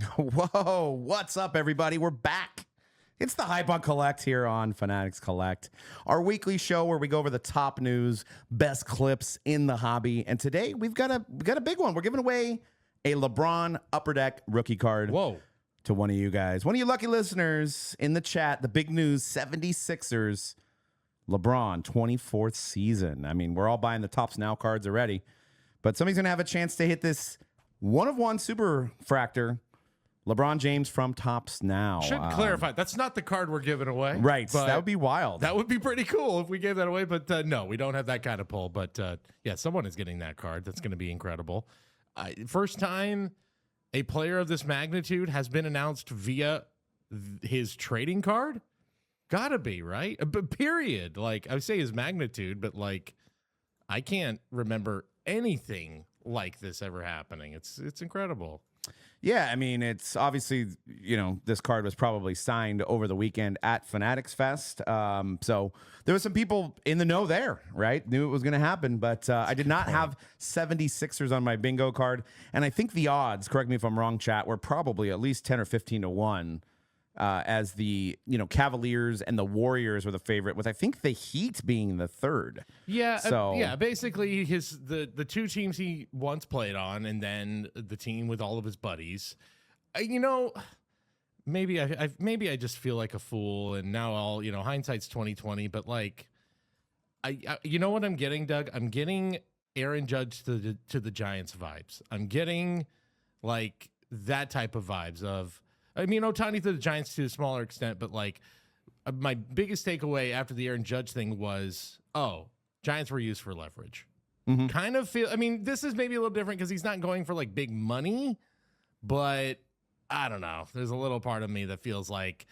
Whoa, what's up, everybody? We're back. It's the Hype on Collect here on Fanatics Collect, our weekly show where we go over the top news, best clips in the hobby. And today we've got a big one. We're giving away a LeBron Upper Deck rookie card. Whoa. To one of you guys. One of you lucky listeners in the chat, the big news, 76ers, LeBron, 24th season. I mean, we're all buying the Tops Now cards already, but somebody's going to have a chance to hit this one-of-one super fractor, LeBron James from Tops Now. Should clarify, that's not the card we're giving away. Right. That would be wild. That would be pretty cool if we gave that away, but no, we don't have that kind of pull. But yeah, someone is getting that card. That's going to be incredible. First time a player of this magnitude has been announced via his trading card? Gotta be, right? But period. Like, I would say his magnitude, but like, I can't remember anything like this ever happening. It's incredible. Yeah, I mean, it's obviously, this card was probably signed over the weekend at Fanatics Fest. So there was some people in the know there, right? Knew it was going to happen, but I did not have 76ers on my bingo card. And I think the odds, correct me if I'm wrong, chat, were probably at least 10 or 15 to 1 as the, Cavaliers and the Warriors were the favorite, with I think the Heat being the third. Yeah, so basically the two teams he once played on, and then the team with all of his buddies. Maybe I just feel like a fool, and now hindsight's 2020. But like, you know what I'm getting, Doug? I'm getting Aaron Judge to the Giants vibes. I'm getting like that type of vibes of. I mean, Ohtani to the Giants to a smaller extent, but like my biggest takeaway after the Aaron Judge thing was, Giants were used for leverage. Mm-hmm. Kind of feel, I mean, this is maybe a little different because he's not going for like big money, but I don't know. There's a little part of me that feels like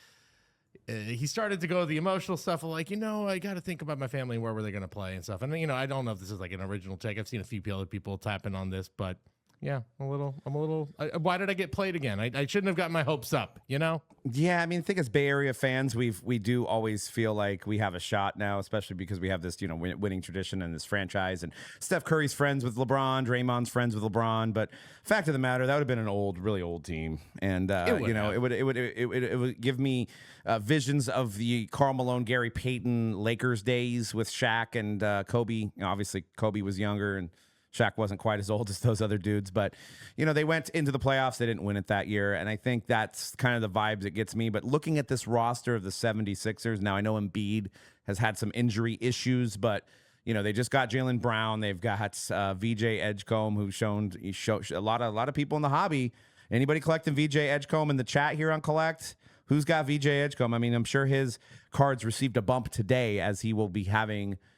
he started to go the emotional stuff of like, I got to think about my family and where were they going to play and stuff. And, I don't know if this is like an original take. I've seen a few other people tapping on this, but yeah, I'm a little. Why did I get played again? I shouldn't have got my hopes up, Yeah, I mean, I think as Bay Area fans, we do always feel like we have a shot now, especially because we have this, winning tradition and this franchise. And Steph Curry's friends with LeBron, Draymond's friends with LeBron. But fact of the matter, that would have been an really old team, and it would give me visions of the Karl Malone, Gary Payton Lakers days with Shaq and Kobe. Obviously, Kobe was younger and Shaq wasn't quite as old as those other dudes, but, they went into the playoffs. They didn't win it that year, and I think that's kind of the vibes it gets me. But looking at this roster of the 76ers, now I know Embiid has had some injury issues, but, they just got Jaylen Brown. They've got VJ Edgecombe, who showed a lot of people in the hobby. Anybody collecting VJ Edgecombe in the chat here on Collect? Who's got VJ Edgecombe? I mean, I'm sure his cards received a bump today as he will be having –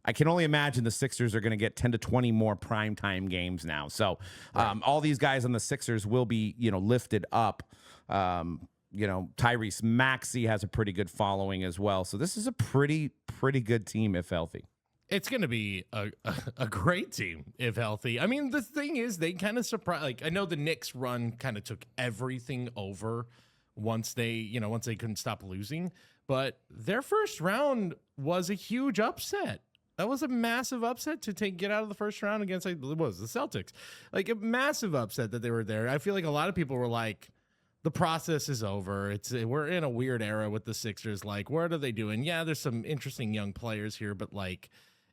I can only imagine the Sixers are going to get 10 to 20 more primetime games now. So all these guys on the Sixers will be, lifted up. Tyrese Maxey has a pretty good following as well. So this is a pretty good team if healthy. It's going to be a great team if healthy. I mean, the thing is, they kind of surprised. Like, I know the Knicks run kind of took everything over once they couldn't stop losing. But their first round was a huge upset. That was a massive upset to get out of the first round against, the Celtics. Like, a massive upset that they were there. I feel like a lot of people were like, the process is over. We're in a weird era with the Sixers. Like, what are they doing? Yeah, there's some interesting young players here, but like,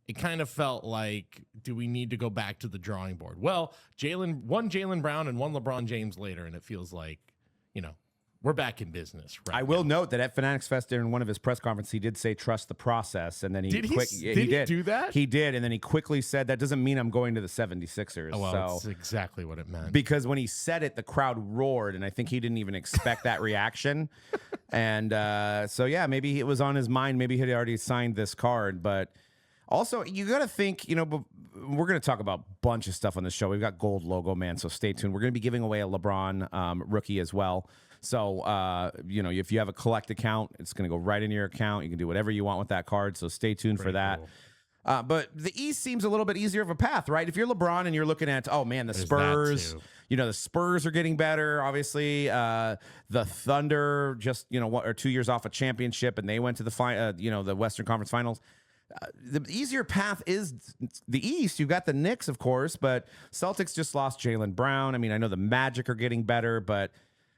it kind of felt like, do we need to go back to the drawing board? Well, one Jaylen Brown and one LeBron James later, and it feels like, we're back in business. Right I will note that at Fanatics Fest during one of his press conferences, he did say trust the process, and then he did he do that? He did, and then he quickly said that doesn't mean I'm going to the 76ers. Oh, well, that's exactly what it meant. Because when he said it, the crowd roared, and I think he didn't even expect that reaction. And so yeah, maybe it was on his mind. Maybe he had already signed this card, but also you got to think, we're going to talk about a bunch of stuff on the show. We've got gold logo, man, so stay tuned. We're going to be giving away a LeBron rookie as well. So, if you have a collect account, it's going to go right into your account. You can do whatever you want with that card. So stay tuned for that. Cool. But the East seems a little bit easier of a path, right? If you're LeBron and you're looking at, the Spurs, the Spurs are getting better. Obviously, the Thunder just, 1 or 2 years off a championship, and they went to the Western Conference Finals. The easier path is the East. You've got the Knicks, of course, but Celtics just lost Jaylen Brown. I mean, I know the Magic are getting better, but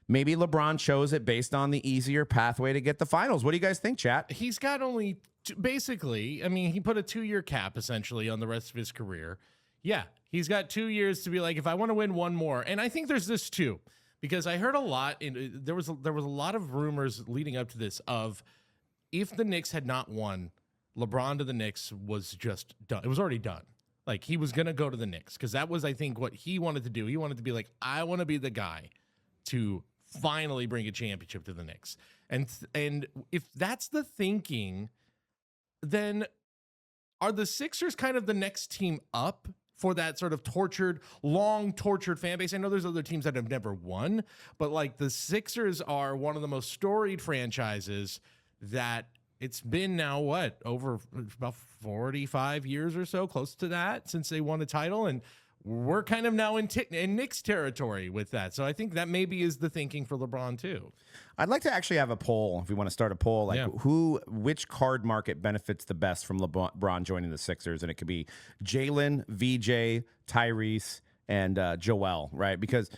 maybe LeBron chose it based on the easier pathway to get the finals. What do you guys think, chat? He's got only basically, I mean, he put a 2-year cap essentially on the rest of his career. Yeah, he's got 2 years to be like, if I want to win one more. And I think there's this too, because I heard a lot, there was a lot of rumors leading up to this of if the Knicks had not won, LeBron to the Knicks was just done. It was already done. Like, he was going to go to the Knicks because that was, I think, what he wanted to do. He wanted to be like, I want to be the guy to finally bring a championship to the Knicks. And if that's the thinking, then are the Sixers kind of the next team up for that sort of long tortured fan base? I know there's other teams that have never won, but like the Sixers are one of the most storied franchises that it's been now, over about 45 years or so, close to that, since they won a title. And we're kind of now in Knicks territory with that. So I think that maybe is the thinking for LeBron too. I'd like to actually have a poll, if we want to start a poll, like which card market benefits the best from LeBron joining the Sixers? And it could be Jalen, VJ, Tyrese, and Joel, right? Because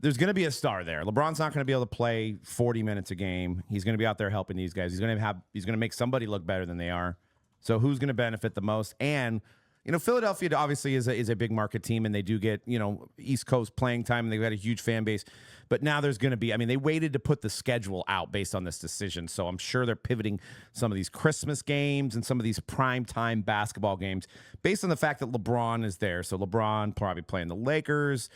there's going to be a star there. LeBron's not going to be able to play 40 minutes a game. He's going to be out there helping these guys. He's going to make somebody look better than they are. So who's going to benefit the most? And Philadelphia obviously is a big market team, and they do get East Coast playing time, and they've got a huge fan base. But now there's going to be, they waited to put the schedule out based on this decision, so I'm sure they're pivoting some of these Christmas games and some of these prime time basketball games based on the fact that LeBron is there. So LeBron probably playing the Lakers.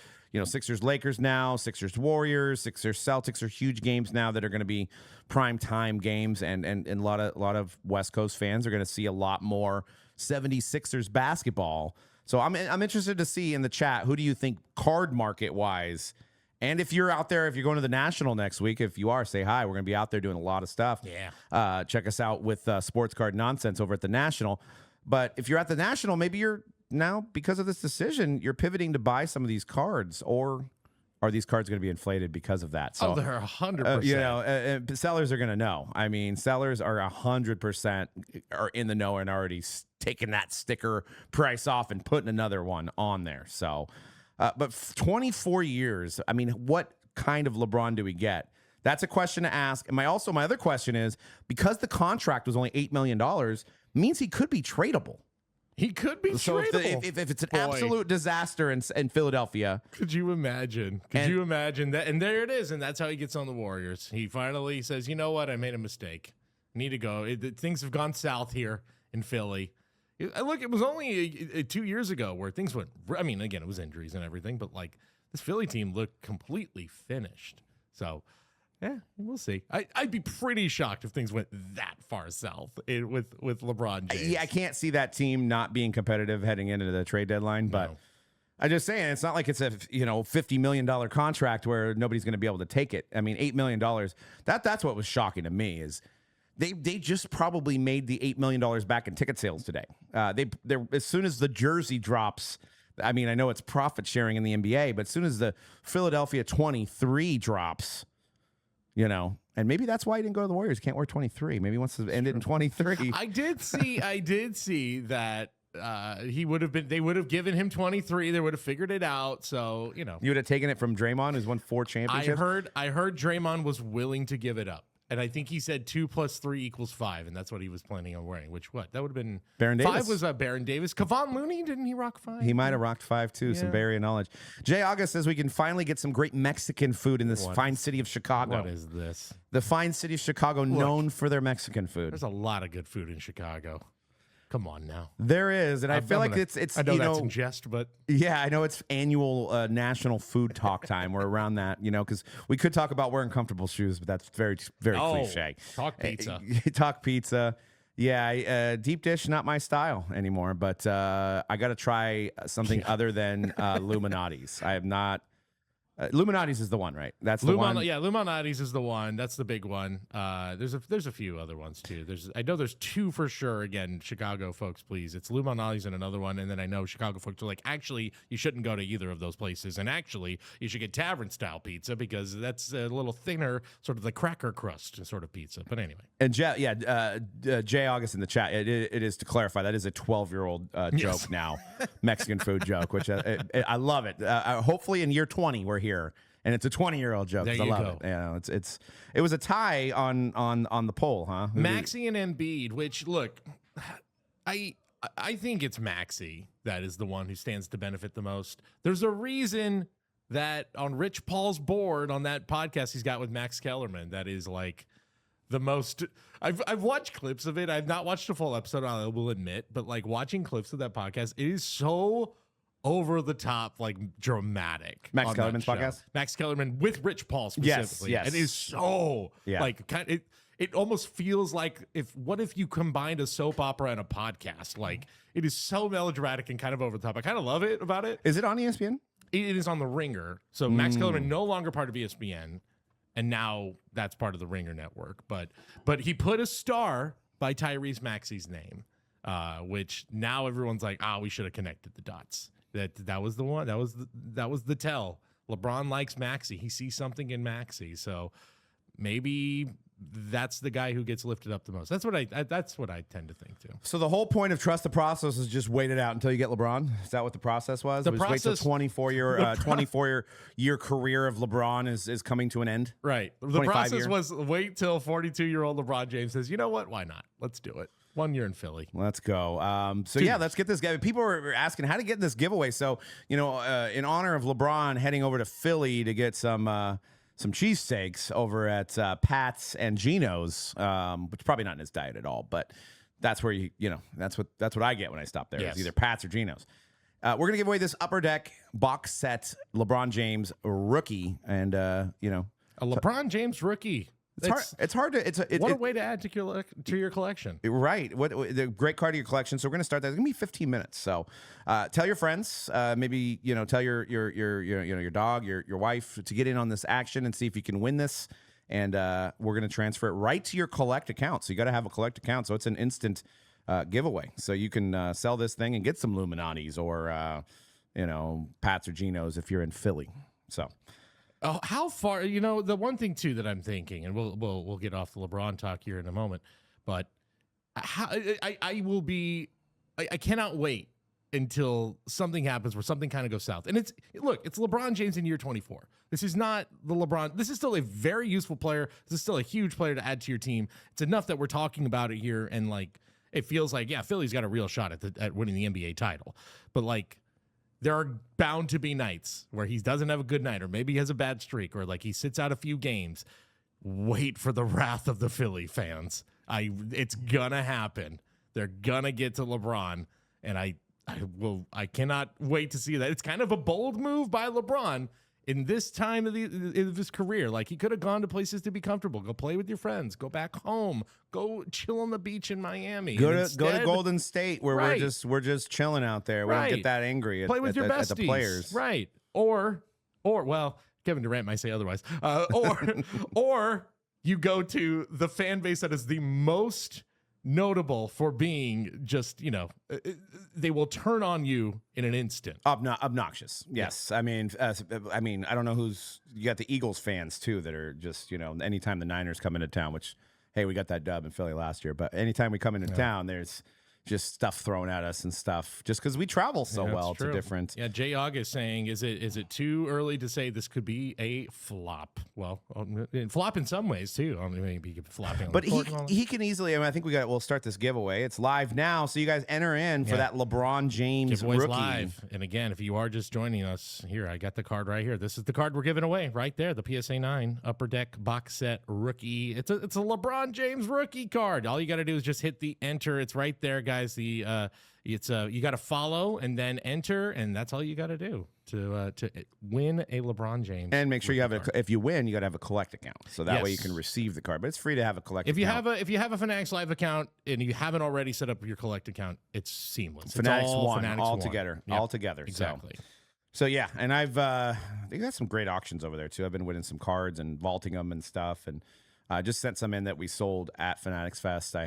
Sixers Lakers now, Sixers Warriors, Sixers Celtics are huge games now that are going to be prime time games, and a lot of West Coast fans are going to see a lot more 76ers basketball. So I'm interested to see in the chat, who do you think card market wise? And if you're out there, if you're going to the National next week, if you are, say hi. We're going to be out there doing a lot of stuff. Yeah. Check us out with Sports Card Nonsense over at the National. But if you're at the National, maybe you're now, because of this decision, you're pivoting to buy some of these cards, or are these cards going to be inflated because of that? So, they're 100%. Sellers are going to know. Sellers are 100% are in the know and already taking that sticker price off and putting another one on there. So, but 24 years, what kind of LeBron do we get? That's a question to ask. And my other question is, because the contract was only $8 million, means he could be tradable. He could be tradable. If it's an absolute disaster in Philadelphia. Could you imagine? Could you imagine that? And there it is. And that's how he gets on the Warriors. He finally says, you know what? I made a mistake. Need to go. Things have gone south here in Philly. Look, it was only 2 years ago where things went. Again, it was injuries and everything, but like this Philly team looked completely finished. So, yeah, we'll see. I'd be pretty shocked if things went that far south with LeBron James. Yeah, I can't see that team not being competitive heading into the trade deadline, but No. I'm just saying it's not like it's a $50 million contract where nobody's going to be able to take it. $8 million. That's what was shocking to me is they just probably made the $8 million back in ticket sales today. They as soon as the jersey drops. I know it's profit sharing in the NBA, but as soon as the Philadelphia 23 drops. And maybe that's why he didn't go to the Warriors. Can't wear 23. Maybe he wants to end it in 23. I did see that they would have given him 23. They would have figured it out. So, You would have taken it from Draymond, who's won 4 championships. I heard Draymond was willing to give it up. And I think he said 2 + 3 = 5, and that's what he was planning on wearing. That would have been Baron Davis. 5 was Baron Davis. Kevon Looney, didn't he rock 5? He might have rocked 5 too. Yeah. Some Barry knowledge. Jay August says we can finally get some great Mexican food in this fine city of Chicago. What is this? The fine city of Chicago, known for their Mexican food. There's a lot of good food in Chicago. Come on now. There is, and I feel like it's. I know that's in jest, but yeah, I know it's annual National Food Talk time. We're around that, because we could talk about wearing comfortable shoes, but that's very, very cliche. Talk pizza. Talk pizza. Yeah, deep dish not my style anymore. But I got to try something other than Illuminati's. I have not. Illuminati's is the one, right? That's the one. Yeah, Illuminati's is the one. That's the big one. There's a few other ones too. I know there's 2 for sure. Again, Chicago folks, please. It's Illuminati's and another one. And then I know Chicago folks are like, actually, you shouldn't go to either of those places. And actually, you should get tavern style pizza because that's a little thinner, sort of the cracker crust sort of pizza. But anyway. And Jay August in the chat. It is to clarify that is a 12-year-old joke now, Mexican food joke, which I love it. Hopefully in year 20 we're here and it's a 20-year-old joke. There 'Cause I you love go. it. It was a tie on the poll, huh? Maxey and Embiid, which look, I think it's Maxey that is the one who stands to benefit the most. There's a reason that on Rich Paul's board on that podcast he's got with Max Kellerman, that is like the most. I've watched clips of it. I've not watched a full episode, I will admit, but like watching clips of that podcast, it is so over the top, like dramatic. Max Kellerman's podcast? Max Kellerman with Rich Paul specifically. Yes. It is so like it almost feels like what if you combined a soap opera and a podcast? Like it is so melodramatic and kind of over the top. I kind of love it about it. Is it on ESPN? It is on the Ringer. So Max Kellerman no longer part of ESPN, and now that's part of the Ringer network. But he put a star by Tyrese Maxey's name, which now everyone's like, we should have connected the dots. That was the one. That was the tell. LeBron likes Maxey. He sees something in Maxey. So maybe that's the guy who gets lifted up the most. That's what I tend to think too. So the whole point of trust the process is just wait it out until you get LeBron. Is that what the process was? Wait till 24-year career of LeBron is coming to an end. Right. The process was wait till 42-year-old LeBron James says, you know what? Why not? Let's do it. 1 year in Philly. Let's go. Let's get this guy. People were asking how to get this giveaway. So, in honor of LeBron heading over to Philly to get some cheesesteaks over at Pat's and Gino's, which is probably not in his diet at all, but that's where that's what I get when I stop there. Yes. It's either Pat's or Gino's. We're gonna give away this Upper Deck box set LeBron James rookie, and a LeBron James rookie. It's hard to. What a way to add to your collection. Right. What the great card of your collection. So we're gonna start that. It's gonna be 15 minutes. So tell your friends, maybe tell your dog, your wife to get in on this action and see if you can win this. And we're gonna transfer it right to your collect account. So you got to have a collect account. So it's an instant giveaway. So you can sell this thing and get some Illuminatis or Pats or Genos if you're in Philly. So. Oh, how far? The one thing too that I'm thinking, and we'll get off the LeBron talk here in a moment, but I cannot wait until something happens where something kind of goes south. And it's LeBron James in year 24. This is not the LeBron. This is still a very useful player. This is still a huge player to add to your team. It's enough that we're talking about it here, and like it feels like Philly's got a real shot at winning the NBA title, but like. There are bound to be nights where he doesn't have a good night, or maybe he has a bad streak, or like he sits out a few games. Wait for the wrath of the Philly fans. It's gonna happen. They're gonna get to LeBron, and I cannot wait to see that. It's kind of a bold move by LeBron in this time of his career. Like he could have gone to places to be comfortable, go play with your friends, go back home, go chill on the beach in Miami. Go to Golden State where we're just chilling out there. We don't get that angry play with your besties. At the players. Right. Or well, Kevin Durant might say otherwise. Or you go to the fan base that is the most notable for being just, they will turn on you in an instant. Obnoxious. Yes. Yeah. I mean, I don't know you got the Eagles fans too that are just, anytime the Niners come into town, which, hey, we got that dub in Philly last year, but anytime we come into town, there's just stuff thrown at us and stuff just because we travel so well to different. Yeah, Jay August saying, is it too early to say this could be a flop? Well, flop in some ways too. I mean, maybe flopping. But he can easily. I think we'll start this giveaway. It's live now, so you guys enter in for that LeBron James rookie. Live. And again, if you are just joining us here, I got the card right here. This is the card we're giving away right there. The PSA 9 Upper Deck box set rookie. It's a LeBron James rookie card. All you got to do is just hit the enter. It's right there, guys. You got to follow and then enter, and that's all you got to do to win a LeBron James. And make sure you have if you win, you got to have a collect account, so that way you can receive the card. But it's free to have a collect. If you have a Fanatics Live account and you haven't already set up your collect account, it's seamless. Fanatics it's all Fanatics together, Yep. all together. Exactly. So yeah, and they got some great auctions over there too. I've been winning some cards and vaulting them and stuff, and just sent some in that we sold at Fanatics Fest. I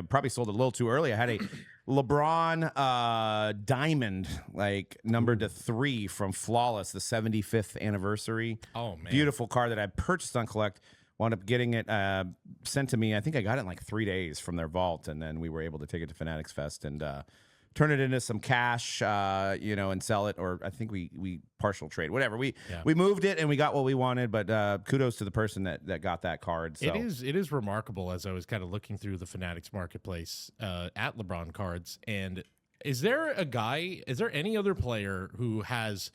probably sold it a little too early. I had a LeBron diamond, like numbered to 3 from Flawless, the 75th anniversary. Oh man, beautiful card that I purchased on Collect. Wound up getting it sent to me. I think I got it in like 3 days from their vault, and then we were able to take it to Fanatics Fest and turn it into some cash, and sell it, or I think we partial trade, whatever. We moved it and we got what we wanted, but kudos to the person that got that card. So. It is remarkable as I was kind of looking through the Fanatics marketplace at LeBron cards. And is there any other player who has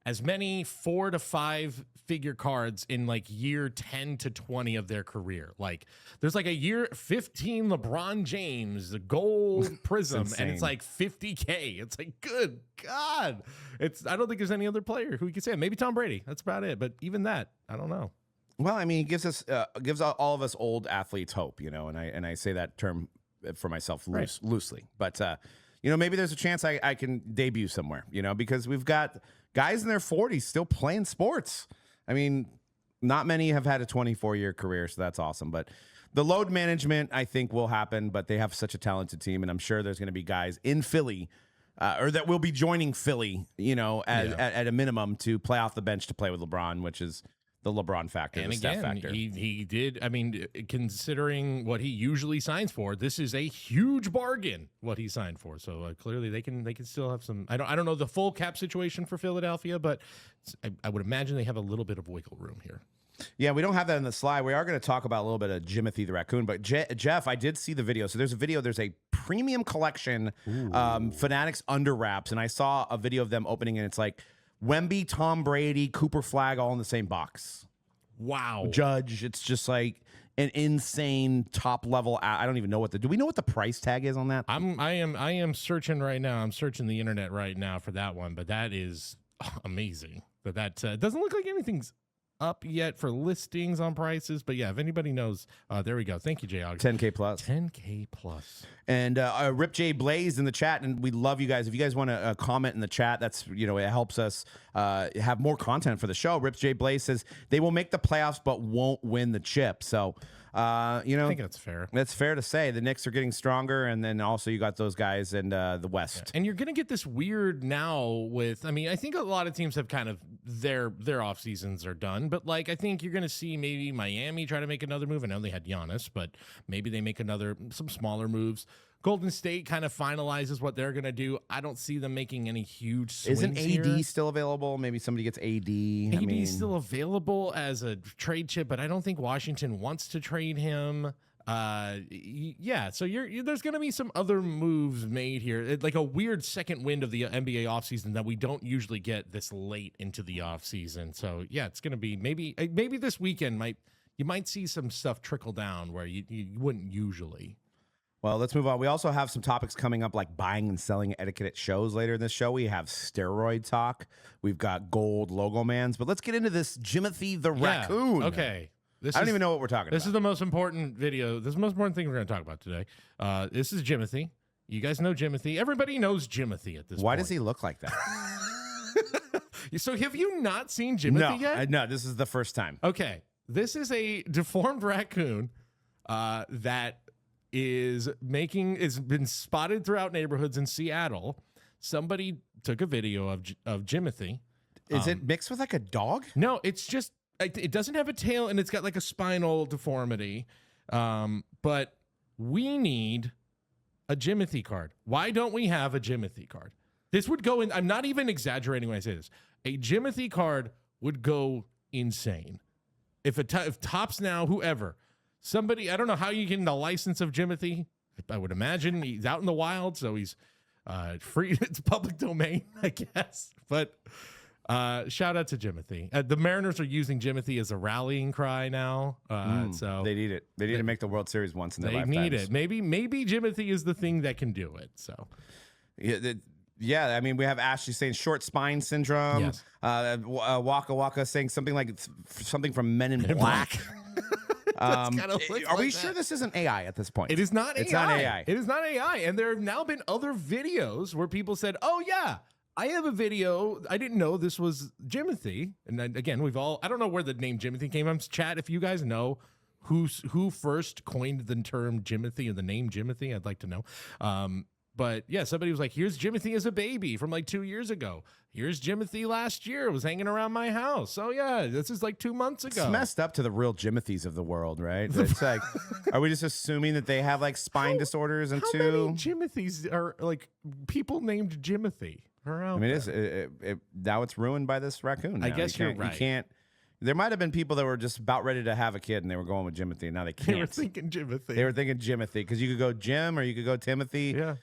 as many 4 to 5 figure cards in like year 10 to 20 of their career? Like there's like a year 15 LeBron James, the gold prism, and it's like 50K. It's like, good God. I don't think there's any other player who you can say. Maybe Tom Brady. That's about it. But even that, I don't know. Well, I mean, it gives all of us old athletes hope, and I say that term for myself loosely. But maybe there's a chance I can debut somewhere, because we've got guys in their 40s still playing sports. I mean, not many have had a 24-year career, so that's awesome. But the load management, I think, will happen, but they have such a talented team, and I'm sure there's going to be guys in Philly or that will be joining Philly, at a minimum to play off the bench to play with LeBron, which is the LeBron factor, and the again, Steph factor. He did. I mean, considering what he usually signs for, this is a huge bargain. What he signed for, so clearly they can still have some. I don't know the full cap situation for Philadelphia, but I would imagine they have a little bit of wiggle room here. Yeah, we don't have that in the slide. We are going to talk about a little bit of Jimothy the raccoon, but Jeff, I did see the video. So there's a premium collection, Fanatics under wraps, and I saw a video of them opening, and it's like Wemby, Tom Brady, Cooper Flag, all in the same box. Wow. Judge, it's just like an insane top level. I don't even know do we know what the price tag is on that? I am searching right now. I'm searching the internet right now for that one, but that is amazing. But that doesn't look like anything's up yet for listings on prices, but yeah, if anybody knows, there we go. Thank you, J-Og. 10K plus. 10K plus. And Rip J Blaze in the chat, and we love you guys. If you guys want to comment in the chat, that's it helps us have more content for the show. Rip J Blaze says they will make the playoffs but won't win the chip. So I think that's fair. That's fair to say. The Knicks are getting stronger, and then also you got those guys in the West. Yeah. And you're going to get this weird now with, I think a lot of teams have kind of their off seasons are done, but like I think you're going to see maybe Miami try to make another move. I know they had Giannis, but maybe they make some smaller moves. Golden State kind of finalizes what they're going to do. I don't see them making any huge swings. Isn't AD here. still available? Maybe somebody gets AD. AD's still available as a trade chip, but I don't think Washington wants to trade him. Yeah, so there's going to be some other moves made here, like a weird second wind of the NBA offseason that we don't usually get this late into the offseason. So yeah, it's going to be maybe this weekend you might see some stuff trickle down where you wouldn't usually. Well, let's move on. We also have some topics coming up, like buying and selling etiquette at shows later in this show. We have steroid talk. We've got gold logo mans. But let's get into this Jimothy the raccoon. Okay. I don't even know what we're talking about. This is the most important video. This is the most important thing we're going to talk about today. This is Jimothy. You guys know Jimothy. Everybody knows Jimothy at this point. Why does he look like that? So have you not seen Jimothy yet? No, this is the first time. Okay. This is a deformed raccoon that has been spotted throughout neighborhoods in Seattle. Somebody took a video of Jimothy. Is it mixed with like a dog? No, it's just it doesn't have a tail and it's got like a spinal deformity. But we need a Jimothy card. Why don't we have a Jimothy card? This would go in. I'm not even exaggerating when I say this. A Jimothy card would go insane. If Topps Now, whoever, somebody, I don't know how you get the license of Jimothy. I would imagine he's out in the wild, so he's free. It's public domain, I guess. But shout out to Jimothy. The Mariners are using Jimothy as a rallying cry now. So they need it. They need to make the World Series once in their lifetimes. They need it. Maybe Jimothy is the thing that can do it. So. Yeah, I mean, we have Ashley saying short spine syndrome. Yes. Waka Waka saying something from Men in Black. Are we sure this isn't AI at this point? It is not AI. It's not AI. It is not AI. And there have now been other videos where people said, oh, yeah, I have a video. I didn't know this was Jimothy. And then, again, I don't know where the name Jimothy came from. Chat, if you guys know who first coined the term Jimothy or the name Jimothy, I'd like to know. But yeah, somebody was like, here's Jimothy as a baby from like 2 years ago. Here's Jimothy last year. It was hanging around my house. Oh yeah, this is like 2 months ago. It's messed up to the real Jimothys of the world, right? It's like, are we just assuming that they have like spine disorders and How many Jimothys are like people named Jimothy? I mean, now it's ruined by this raccoon. I guess you're right. You can't. There might have been people that were just about ready to have a kid and they were going with Jimothy, and now they can't. They were thinking Jimothy. They were thinking Jimothy because you could go Jim or you could go Timothy. Yeah.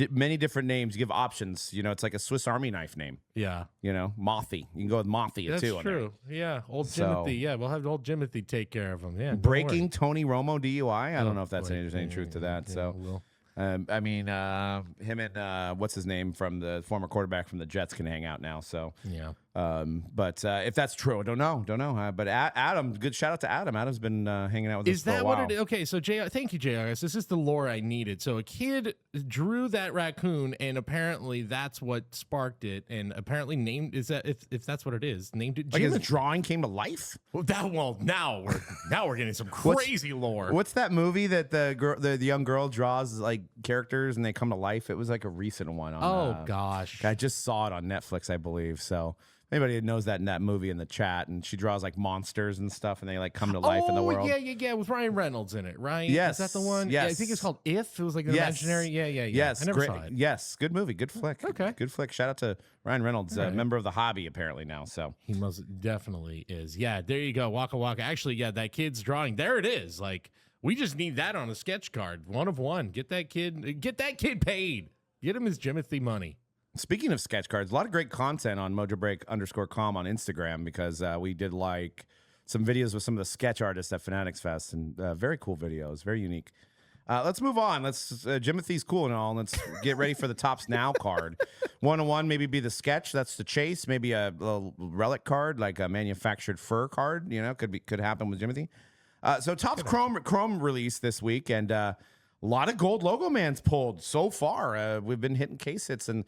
Many different names. You give options. You know, it's like a Swiss Army knife name. Yeah. You know, Mothy. You can go with Mothy That's too. True. Yeah. Old Jimothy. Yeah. We'll have old Jimothy take care of him. Yeah. Breaking Tony Romo DUI. I don't know if that's any truth to that. Yeah, so. I mean, him and what's his name from the former quarterback from the Jets can hang out now. So yeah. But if that's true, I don't know. But Adam, good shout out to Adam. Adam's been hanging out with us for a while. Is that what it is? Okay, so thank you, JRS. This is the lore I needed. So a kid drew that raccoon, and apparently that's what sparked it. And apparently named if that's what it is, named it. Like his drawing came to life. Well, now we're getting some crazy lore. What's that movie that the young girl draws like characters and they come to life? It was like a recent one. Gosh, I just saw it on Netflix, I believe. So. Anybody that knows that movie in the chat, and she draws like monsters and stuff, and they like come to life in the world. Yeah, with Ryan Reynolds in it, right? Yes, is that the one? Yes, yeah, I think it's called If. It was like an imaginary. Yeah. Yes, I never saw it. Yes, good movie, good flick. Okay, good flick. Shout out to Ryan Reynolds, member of the Hobby apparently now. So he most definitely is. Yeah, there you go, Waka Waka. Actually, yeah, that kid's drawing. There it is. Like we just need that on a sketch card, 1 of 1. Get that kid paid. Get him his Jimothy money. Speaking of sketch cards, a lot of great content on Mojobreak_com on Instagram because we did like some videos with some of the sketch artists at Fanatics Fest, and very cool videos, very unique. Let's move on. Jimothy's cool and all. And let's get ready for the Tops Now card. 101, maybe be the sketch. That's the chase. Maybe a relic card, like a manufactured fur card. You know, could happen with Jimothy. So Topps Chrome released this week, and a lot of gold logo mans pulled so far. We've been hitting case hits, and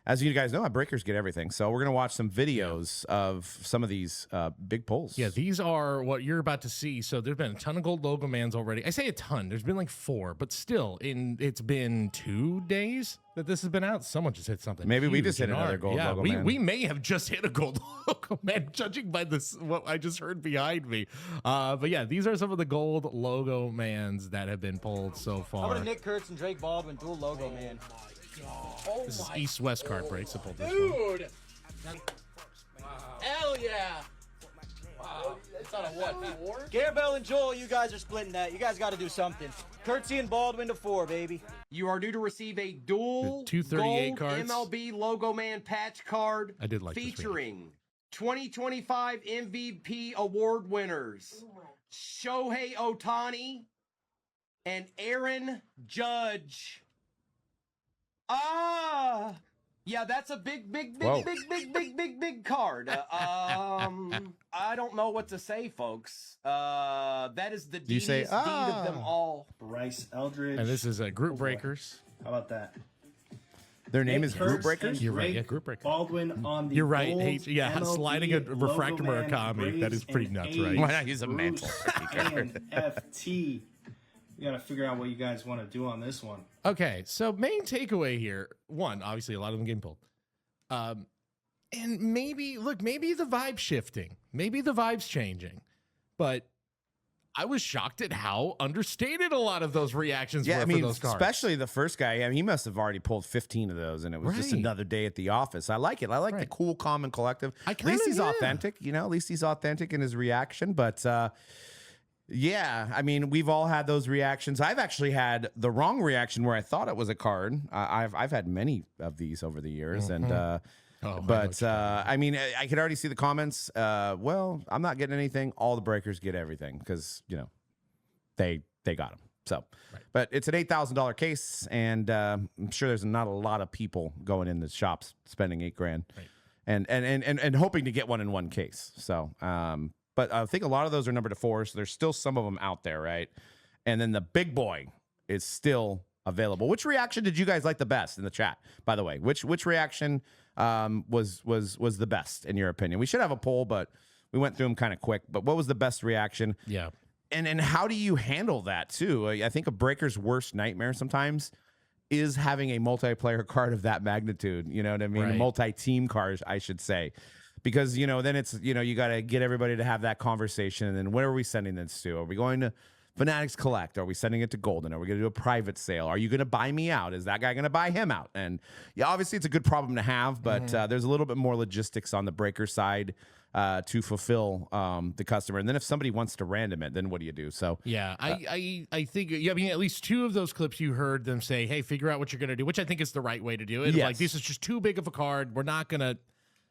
as you guys know, breakers get everything. So we're going to watch some videos of some of these big pulls. Yeah, these are what you're about to see. So there's been a ton of gold logo mans already. I say a ton. There's been like 4, but still, it's been 2 days that this has been out. Someone just hit something. Maybe we just hit another gold logo man. We may have just hit a gold logo man, judging by what I just heard behind me. But yeah, these are some of the gold logo mans that have been pulled so far. How about a Nick Kurtz and Drake Baldwin dual logo man? Oh, this is East-West card breaks. I pulled this dude. One. Wow. Hell yeah. Wow. That's on a what? 4? Garabelle and Joel, you guys are splitting that. You guys got to do something. Kurtzy and Baldwin to 4, baby. You are due to receive a dual 238 gold cards. MLB Logo Man patch card I did like featuring 2025 MVP award winners Shohei Ohtani and Aaron Judge. Yeah, that's a big card. I don't know what to say, folks. That is the deed of them all. Bryce Eldridge. And this is Group Breakers. How about that? Their name is Group Breakers? You're right, yeah, Group Breakers. Baldwin on the You're right. gold Hey, yeah, MLB sliding a refractor Murakami. That is pretty nuts, right? Why not use a mantle? NFT. You got to figure out what you guys want to do on this one. Okay, so main takeaway here. 1, obviously, a lot of them getting pulled. And maybe the vibe's shifting. Maybe the vibe's changing. But I was shocked at how understated a lot of those reactions were for those cards. Especially the first guy. I mean, he must have already pulled 15 of those, and it was just another day at the office. I like it. I like the cool, calm, and collective. At least he's authentic, you know? At least he's authentic in his reaction. But, yeah, I mean, we've all had those reactions. I've actually had the wrong reaction where I thought it was a card. I've had many of these over the years, and I mean, I could already see the comments. Well, I'm not getting anything. All the breakers get everything because you know they got them. So, but it's an $8,000 case, and I'm sure there's not a lot of people going in the shops spending $8,000 and hoping to get one in one case. So, but I think a lot of those are numbered to 4, so there's still some of them out there, right? And then the big boy is still available. Which reaction did you guys like the best in the chat? By the way, which reaction was the best in your opinion? We should have a poll, but we went through them kind of quick. But what was the best reaction? Yeah, and how do you handle that too? I think a breaker's worst nightmare sometimes is having a multiplayer card of that magnitude. You know what I mean? A Right. multi-team card, I should say. Because, then it's, you got to get everybody to have that conversation. And then where are we sending this to? Are we going to Fanatics Collect? Are we sending it to Golden? Are we going to do a private sale? Are you going to buy me out? Is that guy going to buy him out? And yeah, obviously it's a good problem to have, but there's a little bit more logistics on the breaker side to fulfill the customer. And then if somebody wants to random it, then what do you do? So yeah, I think, I mean, at least 2 of those clips you heard them say, hey, figure out what you're going to do, which I think is the right way to do it. Yes. Like, this is just too big of a card. We're not going to,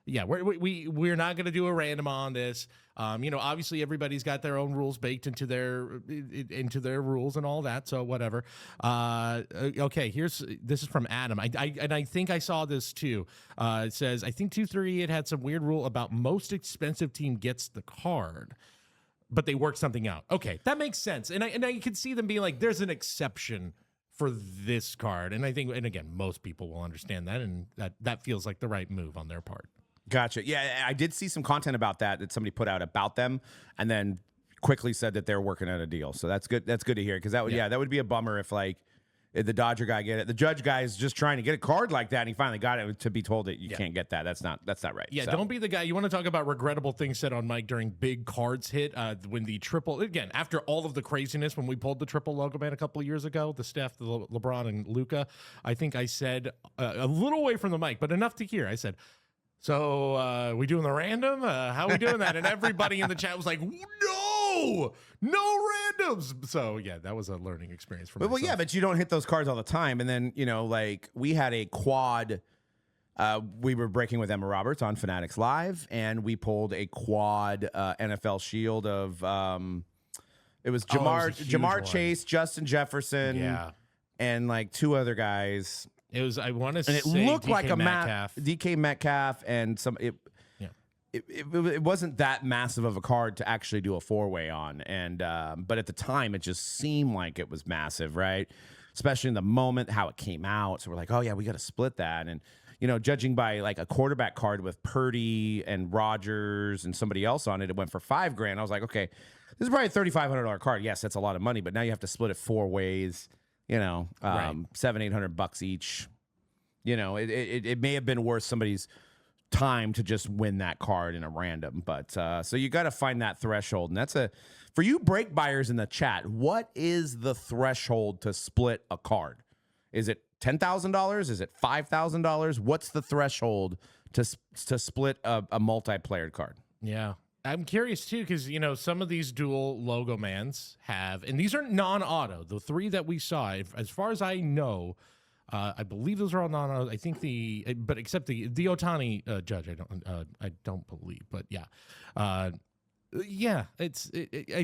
we're not going to do a random on this. Obviously everybody's got their own rules baked into their rules and all that. So whatever. Okay, this is from Adam. I think I saw this too. It says, I think 238 had some weird rule about most expensive team gets the card, but they work something out. Okay, that makes sense. And I can see them being like, there's an exception for this card. And I think, and again, most people will understand that, and that feels like the right move on their part. Gotcha. Yeah, I did see some content about that somebody put out about them, and then quickly said that they're working on a deal. So that's good. That's good to hear, because that would be a bummer if if the Dodger guy get it. The Judge guy is just trying to get a card like that, and he finally got it, to be told that you can't get that. That's not right. Yeah, So. Don't be the guy. You want to talk about regrettable things said on mic during big cards hit, when the triple, again, after all of the craziness when we pulled the triple logo man a couple of years ago, the Steph, the LeBron, and Luka, I think I said a little away from the mic, but enough to hear. I said, so we doing the random? How we doing that? And everybody in the chat was like, no randoms. So yeah, that was a learning experience for me. Well, yeah, but you don't hit those cards all the time. And then, we had a quad. We were breaking with Emma Roberts on Fanatics Live, and we pulled a quad NFL Shield of it was Jamar Chase, Justin Jefferson, and 2 other guys. It was, I want to And say, it looked DK like a Metcalf. DK Metcalf, and some. It wasn't that massive of a card to actually do a 4-way on, and but at the time it just seemed like it was massive, right? Especially in the moment how it came out. So we're like, oh yeah, we got to split that, and judging by a quarterback card with Purdy and Rodgers and somebody else on it, it went for $5,000. I was like, okay, this is probably a $3,500 card. Yes, that's a lot of money, but now you have to split it 4 ways. Right. $700-800 each. It may have been worth somebody's time to just win that card in a random, but so you got to find that threshold, and that's for you break buyers in the chat. What is the threshold to split a card? Is it $10,000? Is it $5,000? What's the threshold to split a multiplayer card? Yeah. I'm curious too, because some of these dual logo mans have, and these are non-auto. The 3 that we saw, as far as I know, I believe those are all non-auto. I think but except the Otani Judge, I don't believe, but yeah, I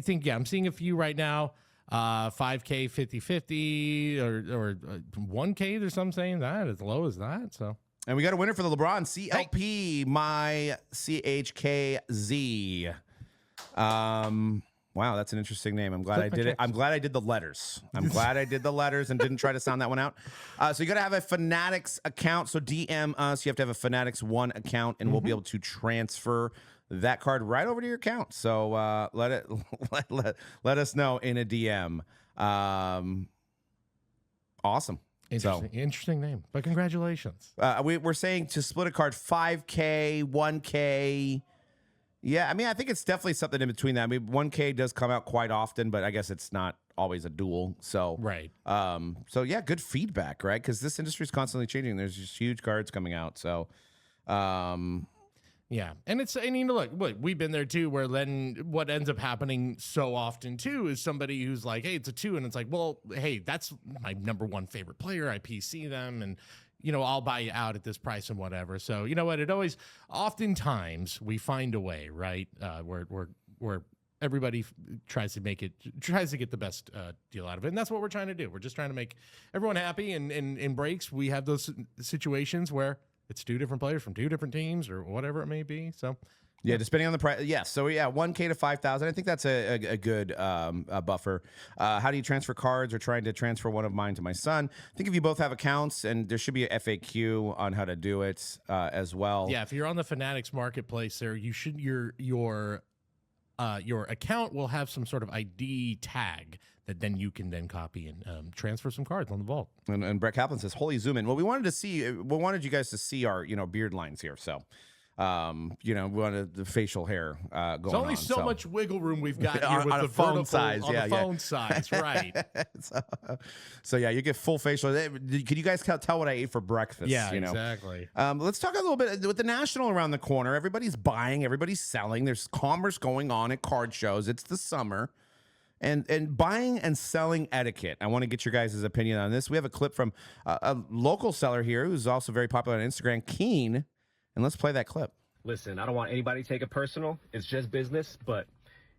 think I'm seeing a few right now. 5K 50-50 or 1K. There's some saying that as low as that. So. And we got a winner for the LeBron CLP, my CHKZ. Wow, that's an interesting name. I'm glad I did it. I'm glad I did the letters. I'm glad I did the letters and didn't try to sound that one out. So you got to have a Fanatics account. So DM us. You have to have a Fanatics 1 account, and we'll be able to transfer that card right over to your account. So let us know in a DM. Awesome. Interesting name, but congratulations. We're saying to split a card 5K, 1K. Yeah, I mean, I think it's definitely something in between that. I mean, 1K does come out quite often, but I guess it's not always a duel. So right. So yeah, good feedback, right? Because this industry is constantly changing. There's just huge cards coming out. So yeah, and look, we've been there too, where then what ends up happening so often too is somebody who's like, hey, it's a 2, and it's like, well, hey, that's my number 1 favorite player. I PC them, and I'll buy you out at this price and whatever. So you know what? Oftentimes we find a way, right? Where everybody tries to get the best deal out of it, and that's what we're trying to do. We're just trying to make everyone happy. And in breaks, we have those situations where it's 2 different players from 2 different teams or whatever it may be. So, yeah, depending on the price. Yeah. So, yeah, 1K to 5,000. I think that's a good buffer. How do you transfer cards, or trying to transfer one of mine to my son? I think if you both have accounts, and there should be a FAQ on how to do it as well. Yeah, if you're on the Fanatics marketplace there, you should your your account will have some sort of ID tag that then you can then copy and transfer some cards on the vault. And Brett Kaplan says, "Holy zoom in." Well, we wanted you guys to see our beard lines here. So, we wanted the facial hair going on. There's only so much wiggle room we've got here with on the a phone vertical, size. on the phone size, right? So yeah, you get full facial. Can you guys tell what I ate for breakfast? Yeah, exactly. Let's talk a little bit with the National around the corner. Everybody's buying, everybody's selling. There's commerce going on at card shows. It's the summer. And buying and selling etiquette. I want to get your guys' opinion on this. We have a clip from a local seller here who's also very popular on Instagram, Keen. And let's play that clip. Listen, I don't want anybody to take it personal. It's just business. But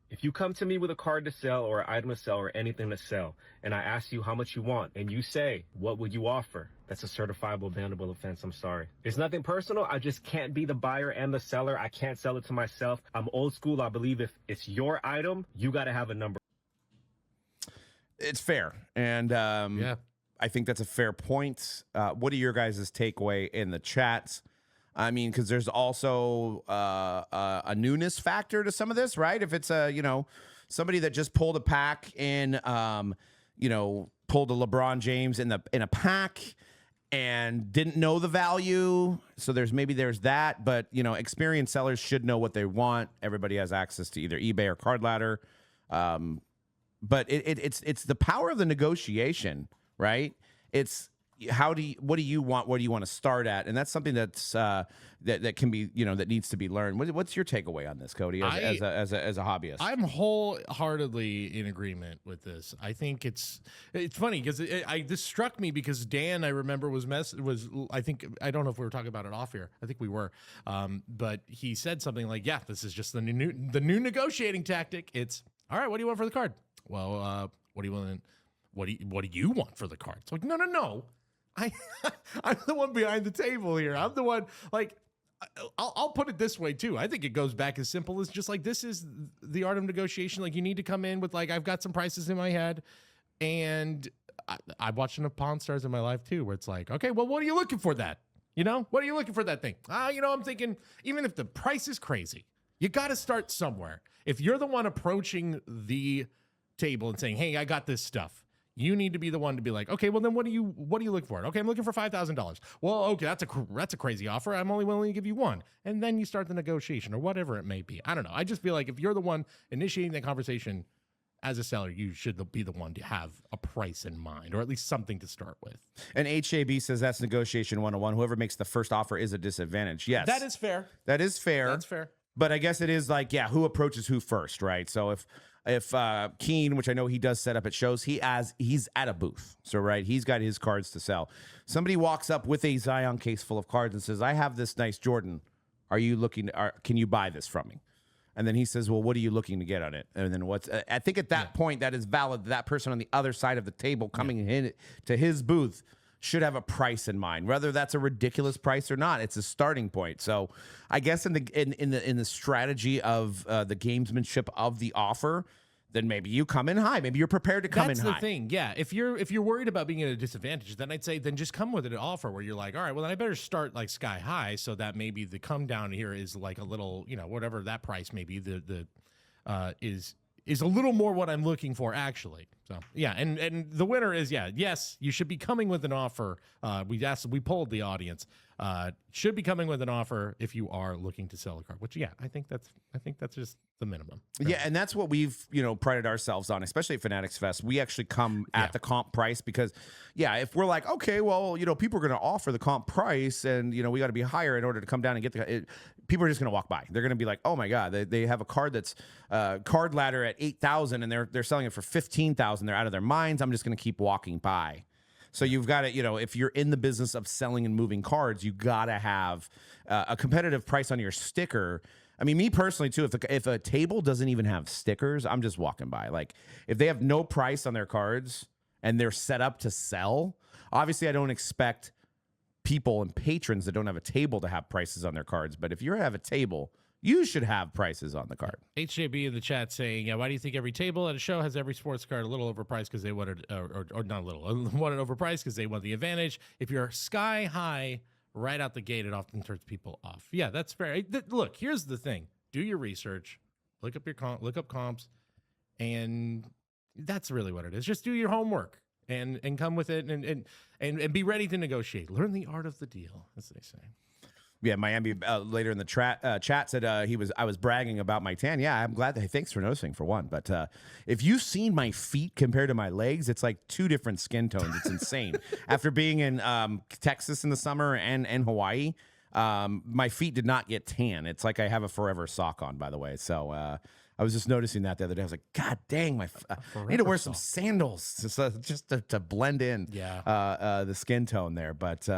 if you come to me with a card to sell or an item to sell or anything to sell, and I ask you how much you want, and you say, what would you offer? That's a certifiable bannable offense. I'm sorry. It's nothing personal. I just can't be the buyer and the seller. I can't sell it to myself. I'm old school. I believe if it's your item, you got to have a number. It's fair. And yeah, I think that's a fair point. What are your guys' takeaway in the chats? I mean, because there's also a newness factor to some of this, right? If it's somebody that just pulled a pack in, pulled a LeBron James in a pack and didn't know the value. So there's that, but experienced sellers should know what they want. Everybody has access to either eBay or Card Ladder. But it's the power of the negotiation, right? It's what do you want? What do you want to start at? And that's something that's that can be that needs to be learned. What's your takeaway on this, Cody, as a hobbyist? I'm wholeheartedly in agreement with this. I think it's funny because this struck me because Dan, I remember, was I don't know if we were talking about it off here. I think we were, but he said something like, "Yeah, this is just the new negotiating tactic. It's all right. What do you want for the card? Well, what do you want? What do you want for the card?" It's like, no. I'm the one behind the table here. I'm the one, like, I'll put it this way too. I think it goes back as simple as just like, this is the art of negotiation. Like, you need to come in with like, I've got some prices in my head, and I watched enough Pawn Stars in my life too, where it's like, okay, well, what are you looking for that? What are you looking for that thing? I'm thinking, even if the price is crazy, you got to start somewhere. If you're the one approaching the table and saying, hey, I got this stuff, you need to be the one to be like, okay, well then what do you look for? Okay, I'm looking for $5,000. Well, okay, that's a crazy offer. I'm only willing to give you one. And then you start the negotiation or whatever it may be. I don't know. I just feel like if you're the one initiating that conversation as a seller, you should be the one to have a price in mind, or at least something to start with. And HAB says that's negotiation 101. Whoever makes the first offer is a disadvantage. Yes. That is fair. That is fair. That's fair. But I guess it is like, yeah, who approaches who first, right? So if Keen, which I know he does set up at shows, he's at a booth. So, right, he's got his cards to sell. Somebody walks up with a Zion case full of cards and says, I have this nice Jordan. Can you buy this from me? And then he says, well, what are you looking to get on it? And then I think at that point, that is valid. That person on the other side of the table coming in to his booth should have a price in mind, whether that's a ridiculous price or not. It's a starting point. So I guess in the strategy of the gamesmanship of the offer, then maybe you come in high. Maybe you're prepared to come in high. That's the thing. Yeah. If you're worried about being at a disadvantage, then I'd say then just come with an offer where you're like, all right, well then I better start like sky high so that maybe the come down here is like a little, whatever that price may be, is a little more what I'm looking for, actually. So yeah, and the winner is, yes, you should be coming with an offer. We polled the audience. Should be coming with an offer if you are looking to sell a card. Which I think that's just the minimum. Yeah, and that's what we've prided ourselves on, especially at Fanatics Fest. We actually come at the comp price because, if we're like, okay, well, people are going to offer the comp price, and we got to be higher in order to come down and get people are just going to walk by. They're going to be like, oh my god, they have a card that's Card Ladder at 8,000, and they're selling it for 15,000. They're out of their minds. I'm just going to keep walking by. So you've got to, if you're in the business of selling and moving cards, you got to have a competitive price on your sticker. I mean, me personally too, if a table doesn't even have stickers, I'm just walking by. Like, if they have no price on their cards and they're set up to sell, obviously I don't expect people and patrons that don't have a table to have prices on their cards. But if you have a table, you should have prices on the card. HJB in the chat saying, why do you think every table at a show has every sports card a little overpriced because they wanted, or not a little, wanted overpriced because they want the advantage? If you're sky high right out the gate, it often turns people off. Yeah, that's fair. Look, here's the thing. Do your research. Look up comps, and that's really what it is. Just do your homework and come with it, and be ready to negotiate. Learn the art of the deal, as they say. Yeah, Miami later in the chat said I was bragging about my tan. Yeah, I'm glad. Thanks for noticing, for one. But if you've seen my feet compared to my legs, it's like 2 different skin tones. It's insane. After being in Texas in the summer and Hawaii, my feet did not get tan. It's like I have a forever sock on, by the way. So I was just noticing that the other day. I was like, God dang, I need to wear some sandals just to blend in the skin tone there. But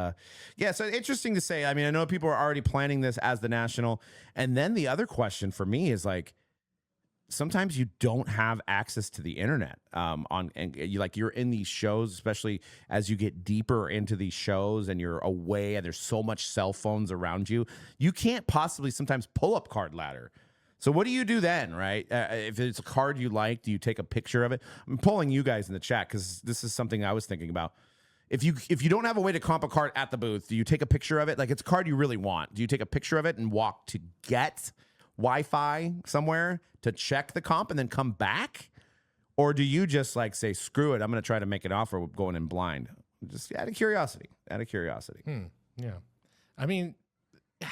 yeah, so interesting to say. I mean, I know people are already planning this as the national. And then the other question for me is like, sometimes you don't have access to the internet you're in these shows, especially as you get deeper into these shows and you're away and there's so much cell phones around you. You can't possibly sometimes pull up card ladder. So what do you do then, right? If it's a card you like, do you take a picture of it? I'm pulling you guys in the chat because this is something I was thinking about. If you don't have a way to comp a card at the booth, do you take a picture of it? Like, it's a card you really want. Do you take a picture of it and walk to get Wi-Fi somewhere to check the comp and then come back? Or do you just like say, screw it, I'm going to try to make an offer with going in blind? Just out of curiosity. Yeah. I mean,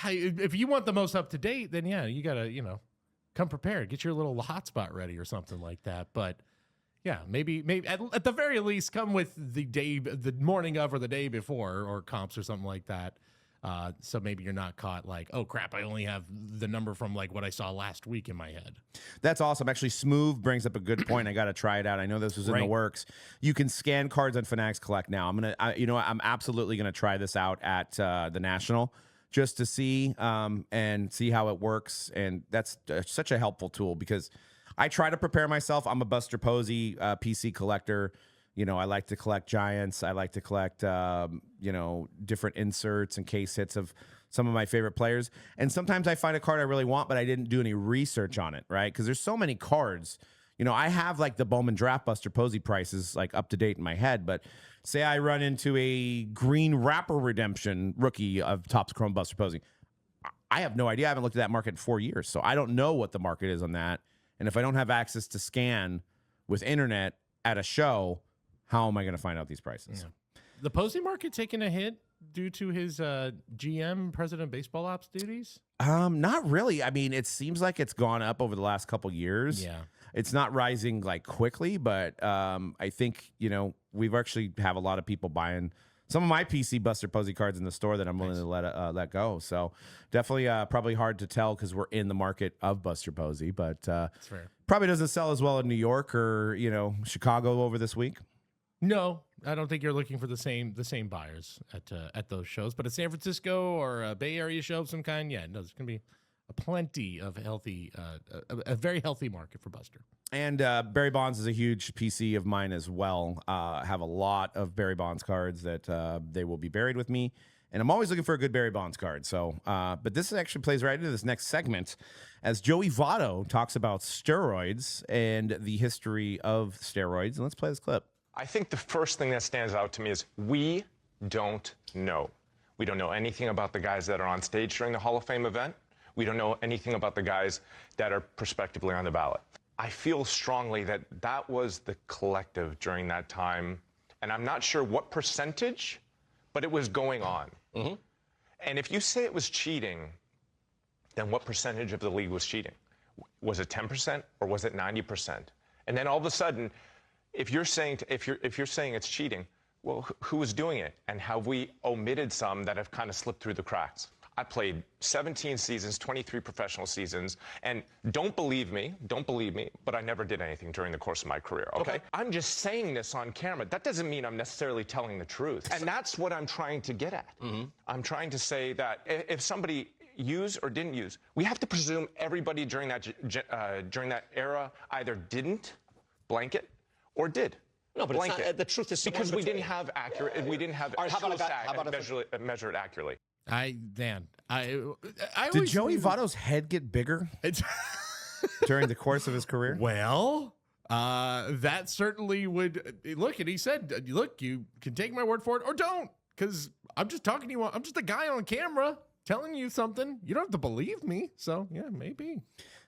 if you want the most up to date, then yeah, you got to, come prepared. Get your little hotspot ready or something like that. But yeah, maybe at the very least, come with the morning of or the day before or comps or something like that. So maybe you're not caught like, oh crap, I only have the number from like what I saw last week in my head. That's awesome. Actually, Smooth brings up a good point. I got to try it out. I know this was in the works. You can scan cards on Fanatics Collect now. I'm absolutely gonna try this out at the National just to see and see how it works. And that's such a helpful tool because I try to prepare myself. I'm a Buster Posey PC collector. I like to collect Giants. I like to collect, different inserts and case hits of some of my favorite players. And sometimes I find a card I really want, but I didn't do any research on it, right? Because there's so many cards. I have like the Bowman Draft Buster Posey prices like up to date in my head, but say I run into a green Rapper Redemption rookie of Topps Chrome Buster Posey. I have no idea. I haven't looked at that market in 4 years, so I don't know what the market is on that. And if I don't have access to scan with internet at a show, how am I going to find out these prices? Yeah. The Posey market taking a hit due to his GM, President of Baseball Ops duties? Not really. I mean, it seems like it's gone up over the last couple years. Yeah. It's not rising like quickly, but I think, we've actually have a lot of people buying some of my PC Buster Posey cards in the store that I'm willing to let go. So definitely probably hard to tell because we're in the market of Buster Posey, but that's fair. Probably doesn't sell as well in New York or, Chicago over this week. No, I don't think you're looking for the same buyers at those shows. But a San Francisco or a Bay Area show of some kind, yeah, no, there's going to be plenty of healthy, a very healthy market for Buster. And Barry Bonds is a huge PC of mine as well. I have a lot of Barry Bonds cards that they will be buried with me. And I'm always looking for a good Barry Bonds card. So, but this actually plays right into this next segment as Joey Votto talks about steroids and the history of steroids. And let's play this clip. I think the first thing that stands out to me is we don't know. We don't know anything about the guys that are on stage during the Hall of Fame event. We don't know anything about the guys that are prospectively on the ballot. I feel strongly that that was the collective during that time. And I'm not sure what percentage, but it was going on. Mm-hmm. And if you say it was cheating, then what percentage of the league was cheating? Was it 10% or was it 90%? And then all of a sudden, if you're saying it's cheating, well, who was doing it? And have we omitted some that have kind of slipped through the cracks? I played 17 seasons, 23 professional seasons, and don't believe me, but I never did anything during the course of my career, okay? I'm just saying this on camera. That doesn't mean I'm necessarily telling the truth. And that's what I'm trying to get at. Mm-hmm. I'm trying to say that if somebody used or didn't use, we have to presume everybody during that era either didn't blanket or did. No, but it's not, the truth is because we didn't have measure it accurately. Did Joey Votto's head get bigger during the course of his career? Well, that certainly would look. And he said, "Look, you can take my word for it or don't, because I'm just talking to you. I'm just a guy on camera telling you something. You don't have to believe me." So yeah, maybe.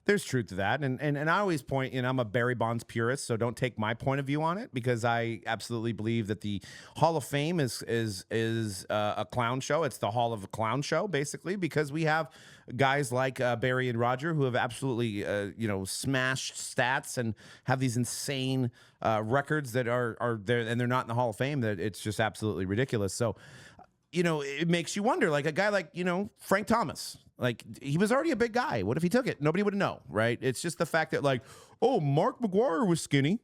There's truth to that. And I always point, I'm a Barry Bonds purist, so don't take my point of view on it, because I absolutely believe that the Hall of Fame is a clown show. It's the Hall of a Clown show, basically, because we have guys like Barry and Roger who have absolutely, smashed stats and have these insane records that are there, and they're not in the Hall of Fame. That it's just absolutely ridiculous. So, it makes you wonder, like a guy like, Frank Thomas. Like, he was already a big guy. What if he took it? Nobody would know, right? It's just the fact that, like, oh, Mark McGwire was skinny,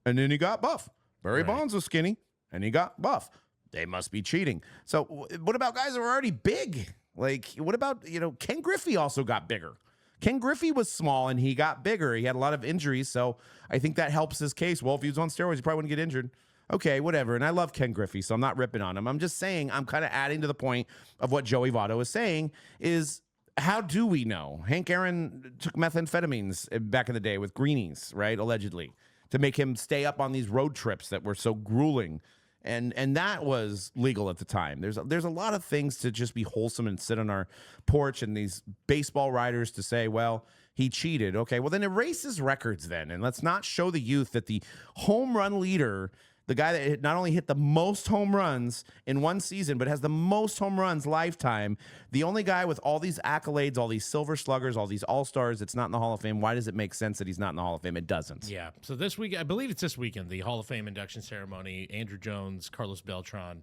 and then he got buff. Barry Bonds was skinny, and he got buff. They must be cheating. So what about guys that were already big? Like, what about, Ken Griffey also got bigger. Ken Griffey was small, and he got bigger. He had a lot of injuries, so I think that helps his case. Well, if he was on steroids, he probably wouldn't get injured. Okay, whatever. And I love Ken Griffey, so I'm not ripping on him. I'm just saying, I'm kind of adding to the point of what Joey Votto is saying is, how do we know? Hank Aaron took methamphetamines back in the day with greenies, right? Allegedly, to make him stay up on these road trips that were so grueling. And that was legal at the time. There's a lot of things to just be wholesome and sit on our porch, and these baseball writers to say, well, he cheated. Okay, well, then erase his records then. And let's not show the youth that the home run leader, the guy that not only hit the most home runs in one season, but has the most home runs lifetime, the only guy with all these accolades, all these silver sluggers, all these all-stars that's not in the Hall of Fame. Why does it make sense that he's not in the Hall of Fame? It doesn't. Yeah. So this week, I believe it's this weekend, the Hall of Fame induction ceremony. Andrew Jones, Carlos Beltran,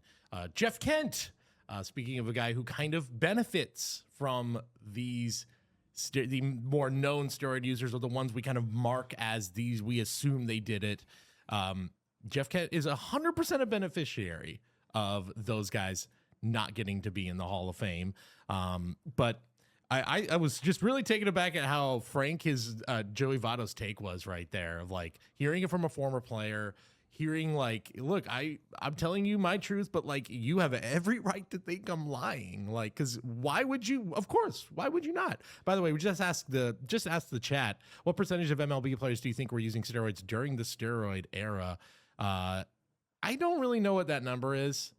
Jeff Kent. Speaking of a guy who kind of benefits from these, the more known steroid users, or the ones we kind of mark as these, we assume they did it. Jeff Kent is 100% a beneficiary of those guys not getting to be in the Hall of Fame. But I was just really taken aback at how frank his Joey Votto's take was right there, of like hearing it from a former player, hearing like, look, I'm telling you my truth, but like, you have every right to think I'm lying. Like, because why would you? Of course, why would you not? By the way, we just asked the chat, what percentage of MLB players do you think were using steroids during the steroid era? I don't really know what that number is,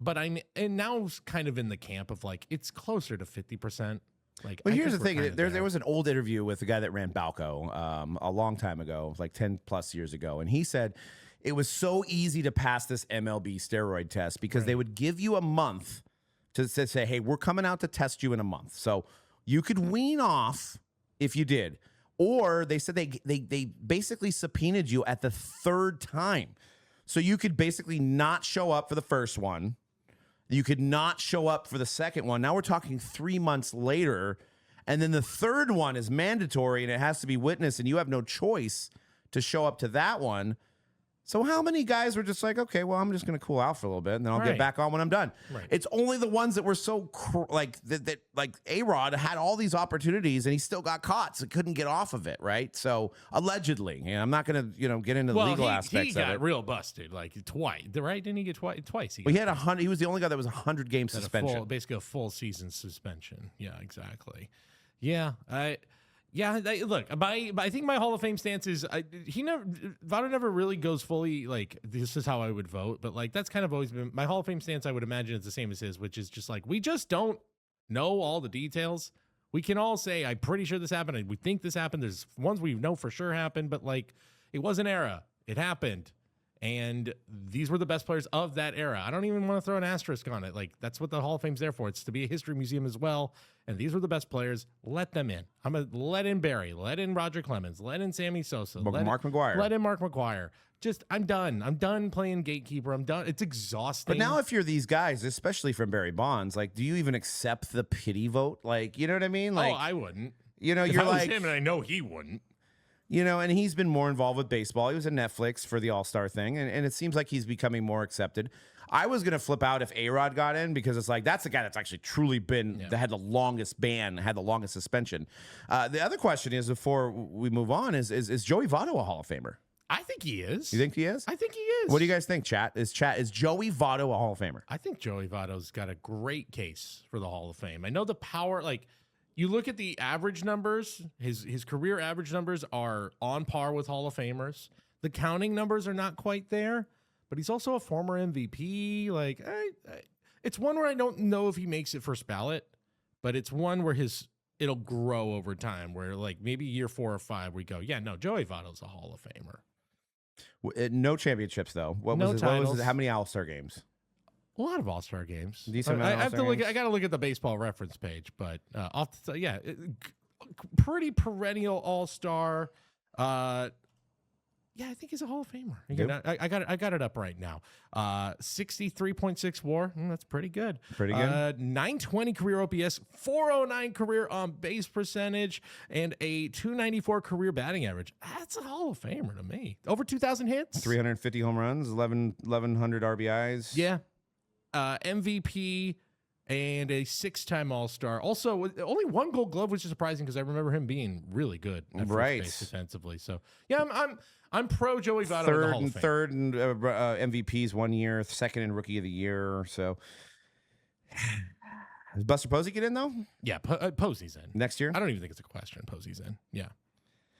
but and now kind of in the camp of like, it's closer to 50%. Like, well, here's the thing. There was an old interview with the guy that ran Balco a long time ago, like 10 plus years ago. And he said it was so easy to pass this MLB steroid test because they would give you a month to say, hey, we're coming out to test you in a month. So you could wean off if you did. Or they said they basically subpoenaed you at the third time. So you could basically not show up for the first one. You could not show up for the second one. Now we're talking 3 months later. And then the third one is mandatory, and it has to be witnessed, and you have no choice to show up to that one. So how many guys were just like, okay, well, I'm just going to cool out for a little bit, and then I'll get back on when I'm done. Right. It's only the ones that were so like A-Rod had all these opportunities, and he still got caught, so couldn't get off of it, right? So allegedly, I'm not going to get into the legal aspects of it. He got real busted, like twice, right? Didn't he get twice? He had 100. He was the only guy that was 100-game suspension, basically a full season suspension. Yeah, exactly. Yeah, look, I think my Hall of Fame stance is Votto never really goes fully like, this is how I would vote, but like, that's kind of always been my Hall of Fame stance. I would imagine it's the same as his, which is just like, we just don't know all the details. We can all say, I'm pretty sure this happened, and we think this happened. There's ones we know for sure happened, but like, it was an era. It happened. And these were the best players of that era. I don't even want to throw an asterisk on it. Like, that's what the Hall of Fame's there for. It's to be a history museum as well. And these were the best players. Let them in. I'm going to let in Barry, let in Roger Clemens, let in Sammy Sosa, Mark McGwire. Let in Mark McGwire. Just, I'm done. I'm done playing gatekeeper. I'm done. It's exhausting. But now if you're these guys, especially from Barry Bonds, like, do you even accept the pity vote? Like, you know what I mean? Like, I wouldn't. You're if like, I was him, and I know he wouldn't. And he's been more involved with baseball. He was at Netflix for the All-Star thing, and it seems like he's becoming more accepted. I was going to flip out if A-Rod got in, because it's like, that's the guy that's actually truly been, that had the longest ban, had the longest suspension. The other question is, before we move on, is Joey Votto a Hall of Famer? I think he is. You think he is? I think he is. What do you guys think, chat? Is Joey Votto a Hall of Famer? I think Joey Votto's got a great case for the Hall of Fame. I know the power, like, you look at the average numbers, his career average numbers are on par with Hall of Famers. The counting numbers are not quite there, but he's also a former MVP. Like, it's one where I don't know if he makes it first ballot, but it's one where his it'll grow over time where like maybe year 4 or 5 we go, yeah, no, Joey Votto's a Hall of Famer. No championships though. What No was it? titles. How many All-Star games? A lot of All-Star games. Decent I amount of have to All-Star look. games? I got to look at the baseball reference page, but pretty perennial All-Star. Yeah, I think he's a Hall of Famer. Again, I got it up right now. 63.6 WAR. That's pretty good. Pretty good. 920 career OPS, 409 career on base percentage, and a 294 career batting average. That's a Hall of Famer to me. Over 2,000 hits, 350 home runs, 1,100 RBIs. Yeah. MVP and a 6-time All-Star. Also, only 1 Gold Glove, which is surprising because I remember him being really good at first base defensively. So, yeah, I'm pro Joey Votto in the Hall of Fame. Third in MVPs 1 year, second in Rookie of the Year. So, does Buster Posey get in though? Yeah, Posey's in Next year. I don't even think it's a question. Posey's in. Yeah.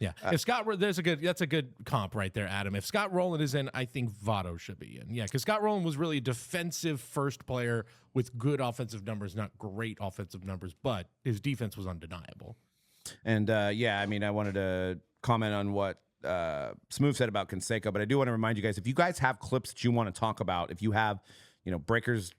Yeah. If that's a good comp right there, Adam. If Scott Rowland is in, I think Votto should be in. Yeah, because Scott Rowland was really a defensive first player with good offensive numbers, not great offensive numbers, but his defense was undeniable. And I mean, I wanted to comment on what Smooth said about Canseco, but I do want to remind you guys, if you guys have clips that you want to talk about, if you have, breakers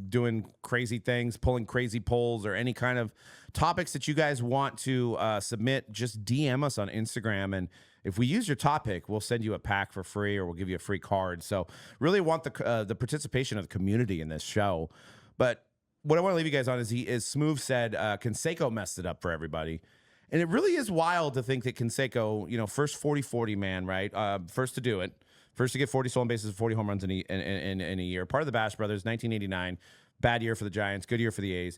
doing crazy things, pulling crazy polls, or any kind of topics that you guys want to submit, just DM us on Instagram. And if we use your topic, we'll send you a pack for free, or we'll give you a free card. So really want the participation of the community in this show. But what I want to leave you guys on is Smooth said Canseco messed it up for everybody. And it really is wild to think that Canseco, first 40-40 man, right? First to do it. First to get 40 stolen bases, 40 home runs in a year. Part of the Bash Brothers, 1989. Bad year for the Giants, good year for the A's.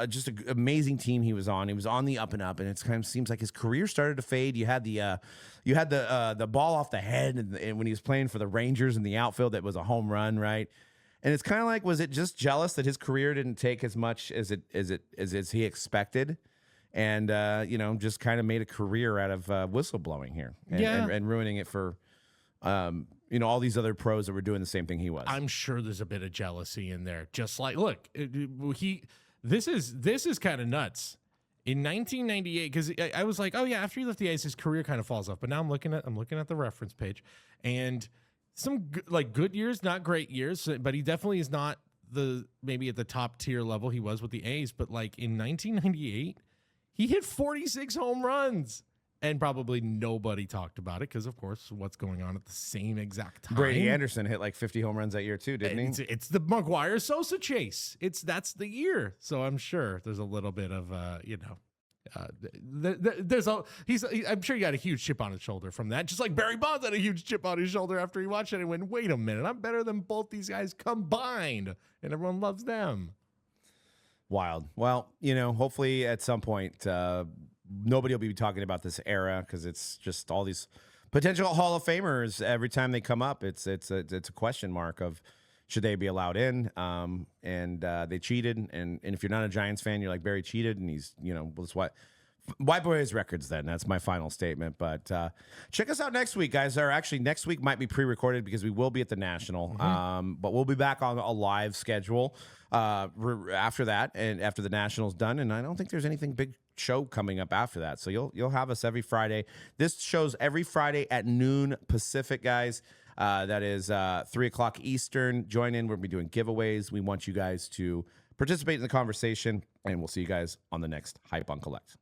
Just an amazing team he was on. He was on the up and up, and it kind of seems like his career started to fade. You had the ball off the head, and when he was playing for the Rangers in the outfield, that was a home run, right? And it's kind of like, was it just jealous that his career didn't take as much as he expected? And just kind of made a career out of whistleblowing here, and ruining it for all these other pros that were doing the same thing he was. I'm sure there's a bit of jealousy in there. Just like, look, this is kind of nuts. In 1998, because I was like, oh yeah, after he left the A's, his career kind of falls off. But now I'm looking at the reference page, and some good years, not great years, but he definitely is not maybe at the top tier level he was with the A's. But like in 1998. He hit 46 home runs, and probably nobody talked about it because, of course, what's going on at the same exact time. Brady Anderson hit like 50 home runs that year too, didn't he? It's the Maguire-Sosa chase. That's the year. So I'm sure there's a little bit of I'm sure he got a huge chip on his shoulder from that. Just like Barry Bonds had a huge chip on his shoulder after he watched it and went, "Wait a minute, I'm better than both these guys combined," and everyone loves them. Wild. Well, hopefully at some point nobody will be talking about this era because it's just all these potential Hall of Famers. Every time they come up, it's a question mark of should they be allowed in? And they cheated, and if you're not a Giants fan, you're like, Barry cheated, and he's that's what. Wipe away his records then. That's my final statement. But check us out next week, guys. Or actually, next week might be pre-recorded because we will be at the National. But we'll be back on a live schedule after that, and after the National's done. And I don't think there's anything big show coming up after that. So you'll have us every Friday. This show's every Friday at noon Pacific, guys. That is 3:00 Eastern. Join in. We'll be doing giveaways. We want you guys to participate in the conversation, and we'll see you guys on the next Hype on Collect.